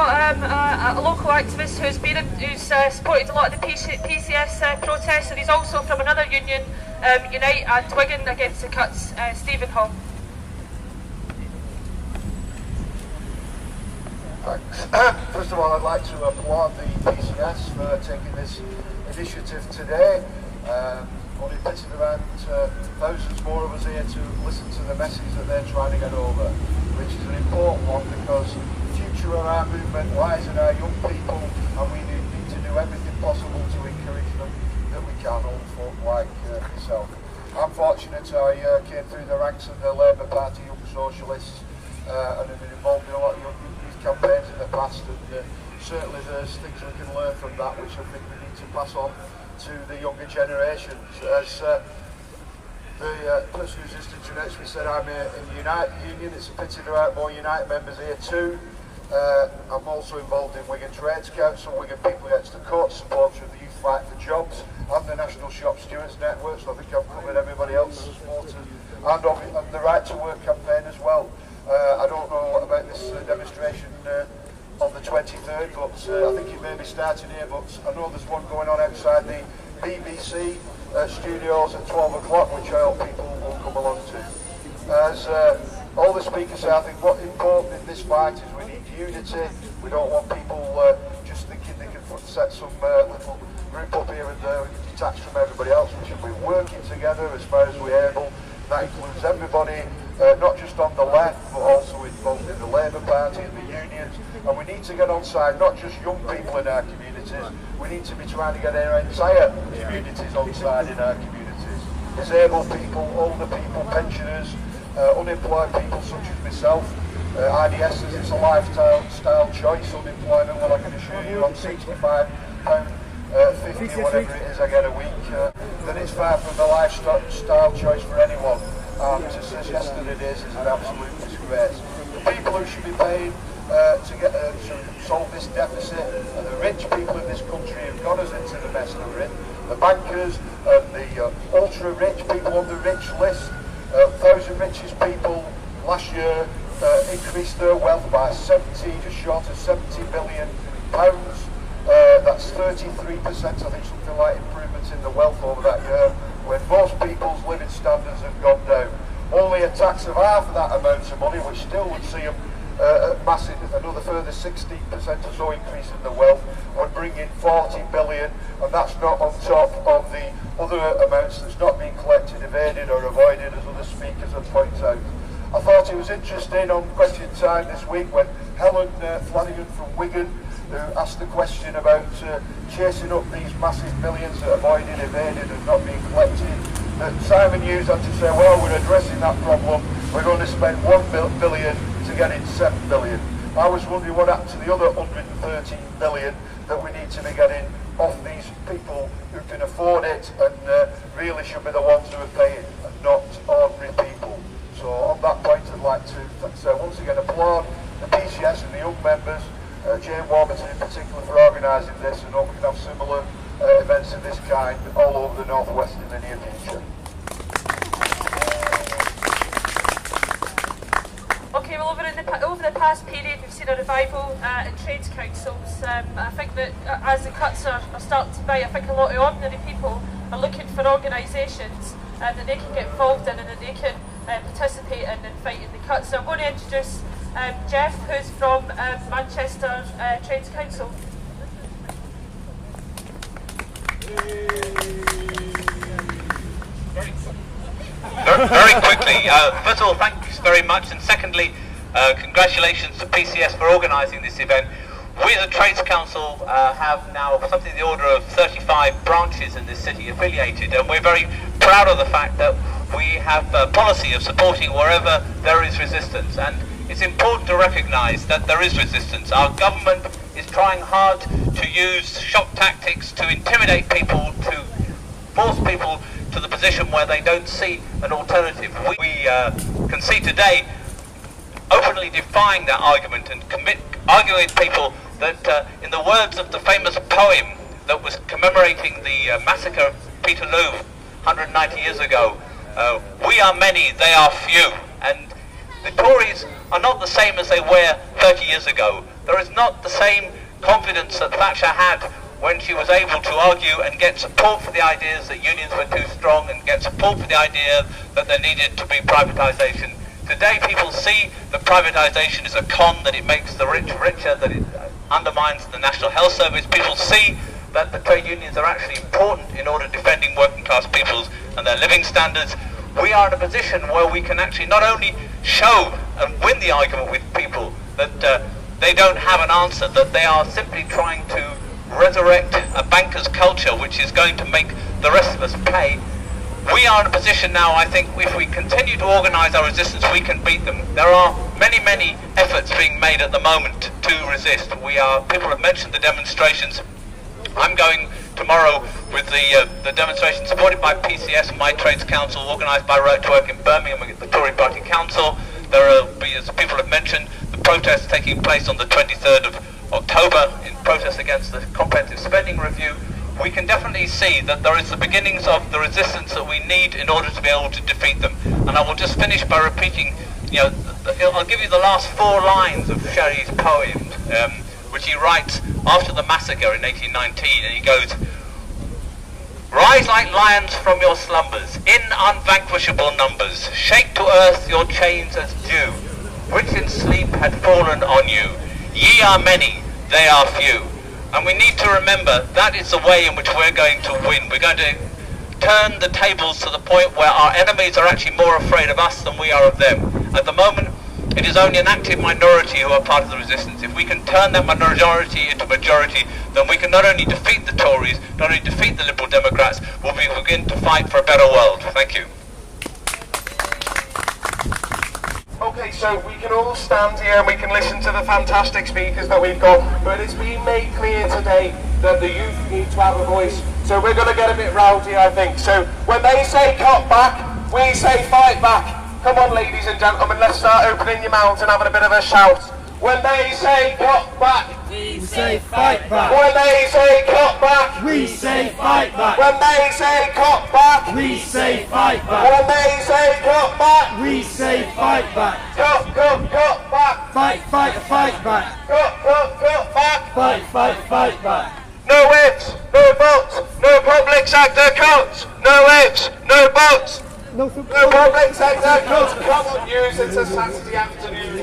got a local activist who's supported a lot of the PCS protests, and he's also from another union, Unite and Wigan Against the Cuts, Stephen Hall. Thanks. First of all, I'd like to applaud the PCS for taking this initiative today. Only pitching around thousands more of us here to listen to the message that they're trying to get over, which is an important one because the future of our movement lies in our young people, and we need to do everything possible to encourage them that we can, old folk like myself. I'm fortunate I came through the ranks of the Labour Party Young Socialists and have been involved in a lot of youth campaigns in the past, and certainly there's things we can learn from that which I think we need to pass on to the younger generations. As the person who's just introduced me said, I'm in the Unite Union. It's a pity there aren't more Unite members here too. I'm also involved in Wigan Trades Council, Wigan People Against the Cuts, supporter of the Youth Fight for Jobs and the National Shop Stewards Network, so I think I've covered everybody else's supporters, and the Right to Work campaign as well. I don't know about this demonstration on the 23rd, but I think it may be starting here, but I know there's one going on outside the BBC studios at 12 o'clock, which I hope people will come along to. As all the speakers say, I think what's important in this fight is we need unity. We don't want people just thinking they can set some little group up here and there and detached from everybody else. We should be working together as far as we're able. That includes everybody, not just on the left, but also involved in the Labour Party and the unions. And we need to get on side, not just young people in our communities, we need to be trying to get our entire communities on side in our communities. Disabled people, older people, pensioners, unemployed people such as myself. IDSs, it's a lifestyle choice, unemployment, well I can assure you on £65, 50, whatever it is I get a week, then it's far from the lifestyle choice for anyone. To suggest that it is an absolute disgrace. The people who should be paying to solve this deficit are the rich people in this country who've got us into the mess that we're in. The bankers, the ultra-rich people on the rich list, 1,000 richest people last year increased their wealth by just short of £70 billion. That's 33%, I think, something like improvements in the wealth over that year, when most people's living standards have gone down. Only a tax of half of that amount of money, which still would see them massive, another further 16% or so increase in the wealth, would bring in 40 billion, and that's not on top of the other amounts that's not being collected, evaded or avoided, as other speakers have pointed out. I thought it was interesting on Question Time this week when Helen Flanagan from Wigan, who asked the question about chasing up these massive millions that are avoided, evaded and not being collected, that Simon Hughes had to say, well, we're addressing that problem, we're going to spend £1 billion to get in 7 billion. I was wondering what happened to the other 113 billion that we need to be getting off these people who can afford it and really should be the ones who are paying and not ordinary people. So on that point I'd like to once again applaud the PCS and the young members, Jane Warburton in particular, for organising this, and hope we can have similar events of this kind all over the Northwest in the near future. Okay, well over the past period we've seen a revival in trades councils. I think that as the cuts are starting to bite, I think a lot of ordinary people are looking for organisations that they can get involved in and that they can participate in fighting the cuts. So I'm going to introduce Jeff, who's from Manchester Trades Council. Very quickly, first of all, thanks very much, and secondly, congratulations to PCS for organising this event. We as a Trades Council have now something in the order of 35 branches in this city affiliated, and we're very proud of the fact that we have a policy of supporting wherever there is resistance, and it's important to recognise that there is resistance. Our government is trying hard to use shock tactics to intimidate people, to force people to the position where they don't see an alternative. We can see today openly defying that argument and arguing with people that, in the words of the famous poem that was commemorating the massacre of Peterloo 190 years ago, we are many, they are few. And The Tories are not the same as they were 30 years ago. There is not the same confidence that Thatcher had when she was able to argue and get support for the ideas that unions were too strong and get support for the idea that there needed to be privatisation. Today people see that privatisation is a con, that it makes the rich richer, that it undermines the National Health Service. People see that the trade unions are actually important in order defending working class peoples and their living standards. We are in a position where we can actually not only show and win the argument with people that they don't have an answer, that they are simply trying to resurrect a banker's culture which is going to make the rest of us pay. We are in a position now, I think, if we continue to organise our resistance, we can beat them. There are many efforts being made at the moment to resist. People have mentioned the demonstrations. I'm going tomorrow with the demonstration supported by PCS and my Trades Council, organised by Right to Work in Birmingham at the Tory Party Council. There will be, as people have mentioned, the protests taking place on the 23rd of October in protest against the comprehensive spending review. We can definitely see that there is the beginnings of the resistance that we need in order to be able to defeat them. And I will just finish by repeating, I'll give you the last 4 lines of Sherry's poem, which he writes after the massacre in 1819, and he goes, "Rise like lions from your slumbers, in unvanquishable numbers, shake to earth your chains as dew, which in sleep had fallen on you. Ye are many, they are few." And we need to remember that is the way in which we're going to win. We're going to turn the tables to the point where our enemies are actually more afraid of us than we are of them. At the moment, it is only an active minority who are part of the resistance. If we can turn that minority into majority, then we can not only defeat the Tories, not only defeat the Liberal Democrats, but we begin to fight for a better world. Thank you. Okay, so we can all stand here and we can listen to the fantastic speakers that we've got, but it's been made clear today that the youth need to have a voice. So we're going to get a bit rowdy, I think. So when they say cut back, we say fight back. Come on, ladies and gentlemen, let's start opening your mouths and having a bit of a shout. When they say cut back, we say fight back. When they say cut back, we say fight back. When they say cut back, we say fight back. When they say cut back, we say fight back. Cut back. Fight back. Cut back. Fight back. No ifs, no buts, no public sector cuts. No ifs, no buts. No public sector cuts. Come on, use it, it's a Saturday afternoon.